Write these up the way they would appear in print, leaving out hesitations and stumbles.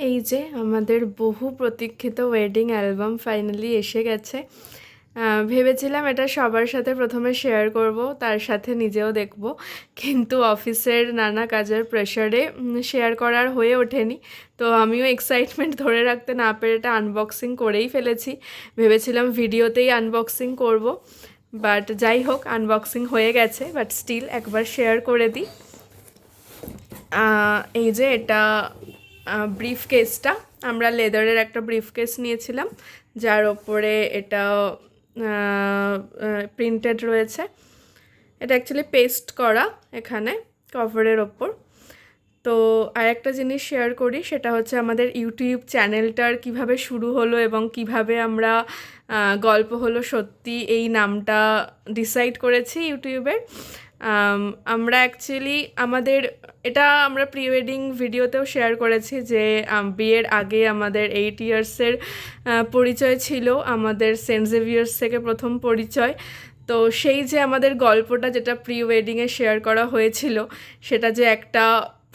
এই যে আমাদের বহু প্রতীক্ষিত ওয়েডিং অ্যালবাম ফাইনালি এসে গেছে। ভেবেছিলাম এটা সবার সাথে প্রথমে শেয়ার করব, তার সাথে নিজেও দেখব, কিন্তু অফিসের নানা কাজের প্রেশারে শেয়ার করার হয়ে ওঠেনি। তো আমিও এক্সাইটমেন্ট ধরে রাখতে না পেরে এটা আনবক্সিং করেই ফেলেছি। ভেবেছিলাম ভিডিওতেই আনবক্সিং করব, বাট যাই হোক আনবক্সিং হয়ে গেছে, বাট স্টিল একবার শেয়ার করে দিই। এই যে এটা ব্রিফ কেসটা, আমরা লেদারের একটা ব্রিফ কেস নিয়েছিলাম যার ওপরে এটা প্রিন্টেড রয়েছে। এটা অ্যাকচুয়ালি পেস্ট করা এখানে কভারের ওপর। তো আর একটা জিনিস শেয়ার করি, সেটা হচ্ছে আমাদের ইউটিউব চ্যানেলটার কিভাবে শুরু হলো এবং কিভাবে আমরা গল্প হলো সত্যি এই নামটা ডিসাইড করেছি ইউটিউবের। আমরা অ্যাকচুয়ালি এটা আমরা প্রি ওয়েডিং ভিডিওতেও শেয়ার করেছি যে বিয়ের আগে আমাদের 8 ইয়ার্সের পরিচয় ছিল, আমাদের সেন্ট জেভিয়ার্স থেকে প্রথম পরিচয়। তো সেই যে আমাদের গল্পটা যেটা প্রি ওয়েডিংয়ে শেয়ার করা হয়েছিল, সেটা যে একটা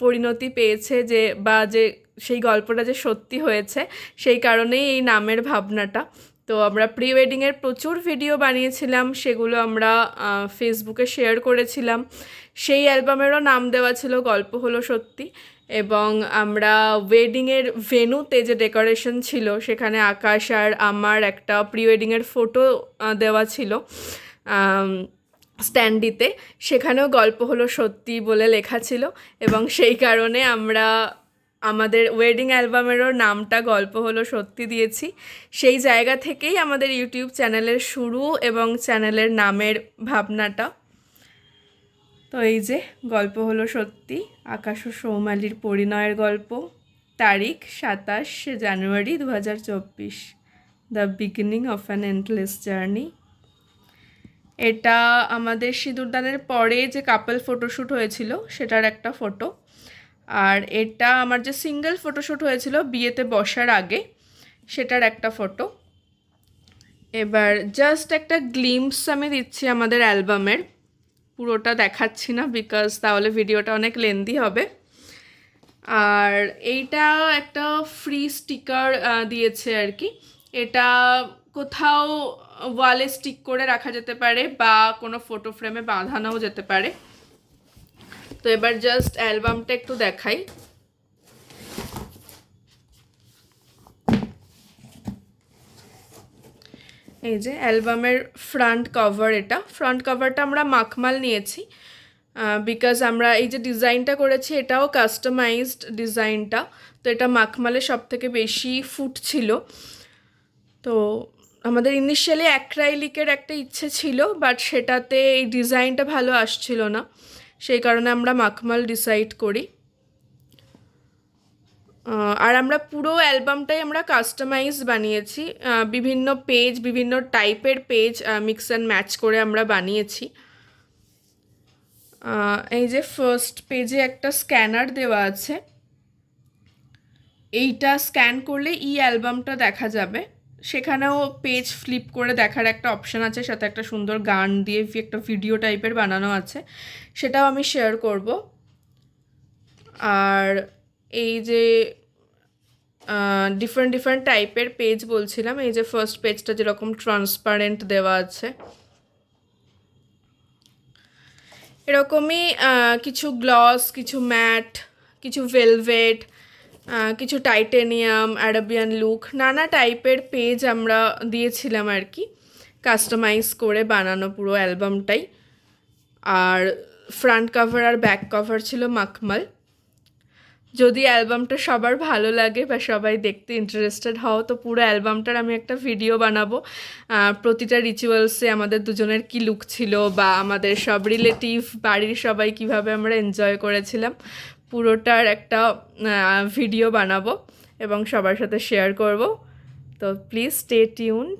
পরিণতি পেয়েছে, যে সেই গল্পটা যে সত্যি হয়েছে, সেই কারণেই এই নামের ভাবনাটা। তো আমরা প্রি ওয়েডিংয়ের প্রচুর ভিডিও বানিয়েছিলাম, সেগুলো আমরা ফেসবুকে শেয়ার করেছিলাম। সেই অ্যালবামেরও নাম দেওয়া ছিল গল্প হলো সত্যি। এবং আমরা ওয়েডিংয়ের ভেন্যুতে যে ডেকোরেশন ছিল, সেখানে আকাশ আর আমার একটা প্রি ওয়েডিংয়ের ফটো দেওয়া ছিল স্ট্যান্ডিতে, সেখানেও গল্প হলো সত্যি বলে লেখা ছিল। এবং সেই কারণে আমরা আমাদের ওয়েডিং অ্যালবামেরও নামটা গল্প হলো সত্যি দিয়েছি। সেই জায়গা থেকেই আমাদের ইউটিউব চ্যানেলের শুরু এবং চ্যানেলের নামের ভাবনাটা। তো এই যে গল্প হলো সত্যি, আকাশ ও সৌমালির পরিণয়ের গল্প, তারিখ 27 জানুয়ারি 2024, the beginning of an endless journey. এটা আমাদের সিঁদুরদানের পরে যে কাপল ফটোশ্যুট হয়েছিল সেটার একটা ফটো, আর এটা আমার যে সিঙ্গেল ফটোশ্যুট হয়েছিল বিয়েতে বসার আগে, সেটার একটা ফটো। এবার জাস্ট একটা গ্লিম্পস আমি দিচ্ছি আমাদের অ্যালবামের, পুরোটা দেখাচ্ছি না বিকজ তাহলে ভিডিওটা অনেক লেন্দি হবে। আর এইটা একটা ফ্রি স্টিকার দিয়েছে আর কি। এটা কোথাও ওয়ালে স্টিক করে রাখা যেতে পারে বা কোনো ফটো ফ্রেমে বাঁধানোও যেতে পারে। তো এবার জাস্ট অ্যালবামটা একটু দেখাই। এই যে অ্যালবামের ফ্রন্ট কভার, এটা ফ্রন্ট কভারটা আমরা মাখমাল নিয়েছি বিকজ আমরা এই যে ডিজাইনটা করেছি এটাও কাস্টমাইজড ডিজাইনটা। তো এটা মাখমালে সব থেকে বেশি ফুট ছিল। তো আমাদের ইনিশিয়ালি অ্যাক্রাইলিকের একটা ইচ্ছে ছিল, বাট সেটাতে এই ডিজাইনটা ভালো আসছিল না, সেই কারণে আমরা মাখমাল ডিসাইড করি। আর আমরা পুরো অ্যালবামটাই আমরা কাস্টমাইজ বানিয়েছি, বিভিন্ন পেজ, বিভিন্ন টাইপের পেজ মিক্স অ্যান্ড ম্যাচ করে আমরা বানিয়েছি। এই যে ফার্স্ট পেজে একটা স্ক্যানার দেওয়া আছে, এইটা স্ক্যান করলে অ্যালবামটা দেখা যাবে। সেখানেও পেজ ফ্লিপ করে দেখার একটা অপশান আছে, সাথে একটা সুন্দর গান দিয়ে একটা ভিডিও টাইপের বানানো আছে, সেটাও আমি শেয়ার করব। আর এই যে ডিফারেন্ট ডিফারেন্ট টাইপের পেজ বলছিলাম, এই যে ফার্স্ট পেজটা যেরকম ট্রান্সপারেন্ট দেওয়া আছে, এরকমই কিছু গ্লস, কিছু ম্যাট, কিছু ভেলভেট, কিছু টাইটেনিয়াম, অ্যারাবিয়ান লুক, নানা টাইপের পেজ আমরা দিয়েছিলাম আর কি, কাস্টমাইজ করে বানানো পুরো অ্যালবামটাই। আর ফ্রন্ট কভার আর ব্যাক কভার ছিল মাখমাল। যদি অ্যালবামটা সবার ভালো লাগে বা সবাই দেখতে ইন্টারেস্টেড হও, তো পুরো অ্যালবামটার আমি একটা ভিডিও বানাবো, প্রতিটা রিচুয়ালসে আমাদের দুজনের কি লুক ছিল বা আমাদের সব রিলেটিভ, বাড়ির সবাই কিভাবে আমরা এনজয় করেছিলাম, পুরোটার একটা ভিডিও বানাবো এবং সবার সাথে শেয়ার করব। তো প্লিজ স্টে টিউনড।